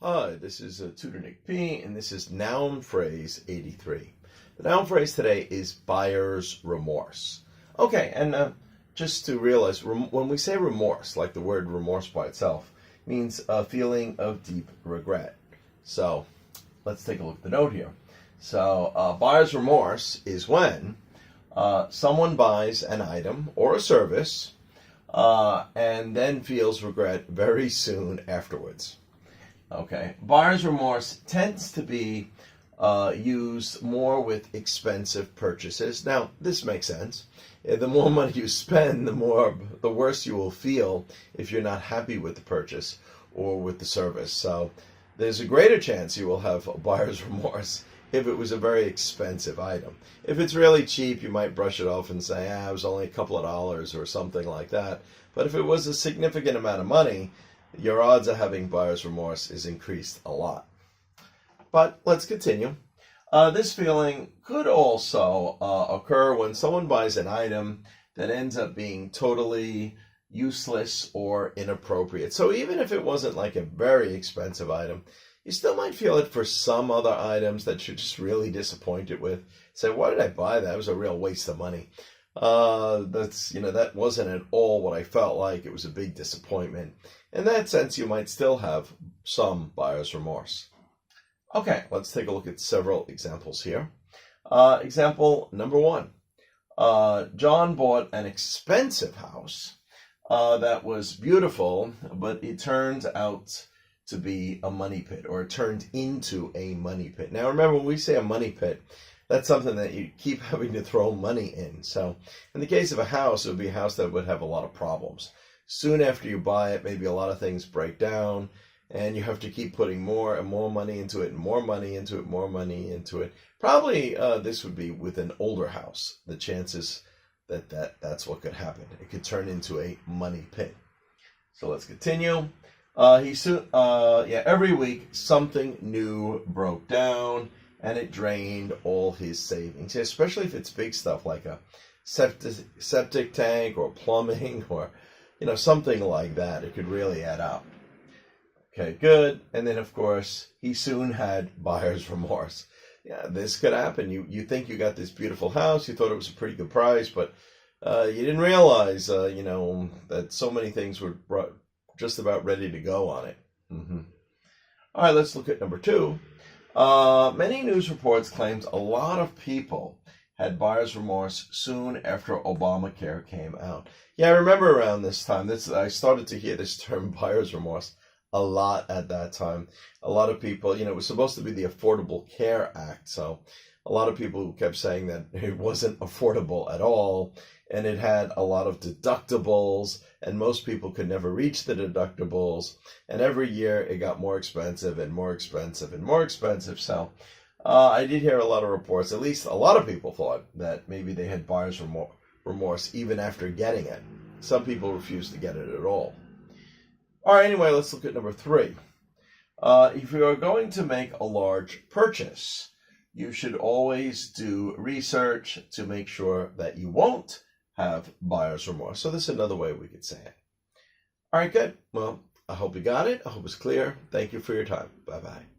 Hi, this is Tutor Nick P, and this is noun phrase 83. The noun phrase today is buyer's remorse. Okay, and just to realize, when we say remorse, like the word remorse by itself, means a feeling of deep regret. So let's take a look at the note here. So buyer's remorse is when someone buys an item or a service and then feels regret very soon afterwards. Okay, buyer's remorse tends to be used more with expensive purchases. Now, this makes sense. The more money you spend, the worse you will feel if you're not happy with the purchase or with the service. So there's a greater chance you will have buyer's remorse if it was a very expensive item. If it's really cheap, you might brush it off and say, it was only a couple of dollars or something like that. But if it was a significant amount of money, your odds of having buyer's remorse is increased a lot. But let's continue. This feeling could also occur when someone buys an item that ends up being totally useless or inappropriate. So even if it wasn't like a very expensive item, you still might feel it for some other items that you're just really disappointed with. Say, why did I buy that? It was a real waste of money. That wasn't at all what I felt like. It was a big disappointment. In that sense, you might still have some buyer's remorse. Okay, let's take a look at several examples here. Example number 1. John bought an expensive house that was beautiful, but it turned out to be a money pit, or it turned into a money pit. Now remember, when we say a money pit, that's something that you keep having to throw money in. So in the case of a house, it would be a house that would have a lot of problems. Soon after you buy it, maybe a lot of things break down, and you have to keep putting more and more money into it, and more money into it, more money into it. Probably this would be with an older house. The chances that's what could happen. It could turn into a money pit. So let's continue. Every week something new broke down, and it drained all his savings, especially if it's big stuff like a septic tank or plumbing or something like that. It could really add up. Okay, good. And then, of course, he soon had buyer's remorse. Yeah, this could happen. You think you got this beautiful house, you thought it was a pretty good price, but you didn't realize, that so many things were just about ready to go on it. All right, let's look at number 2. Many news reports claimed a lot of people had buyer's remorse soon after Obamacare came out. Yeah, I remember around this time, I started to hear this term buyer's remorse a lot at that time. A lot of people, it was supposed to be the Affordable Care Act, so a lot of people kept saying that it wasn't affordable at all, and it had a lot of deductibles, and most people could never reach the deductibles, and every year it got more expensive and more expensive and more expensive. So I did hear a lot of reports, at least a lot of people thought that maybe they had buyer's remorse even after getting it. Some people refused to get it at all. All right, anyway, let's look at number 3. If you are going to make a large purchase, you should always do research to make sure that you won't have buyer's remorse. So this is another way we could say it. All right, good. Well, I hope you got it. I hope it's clear. Thank you for your time. Bye-bye.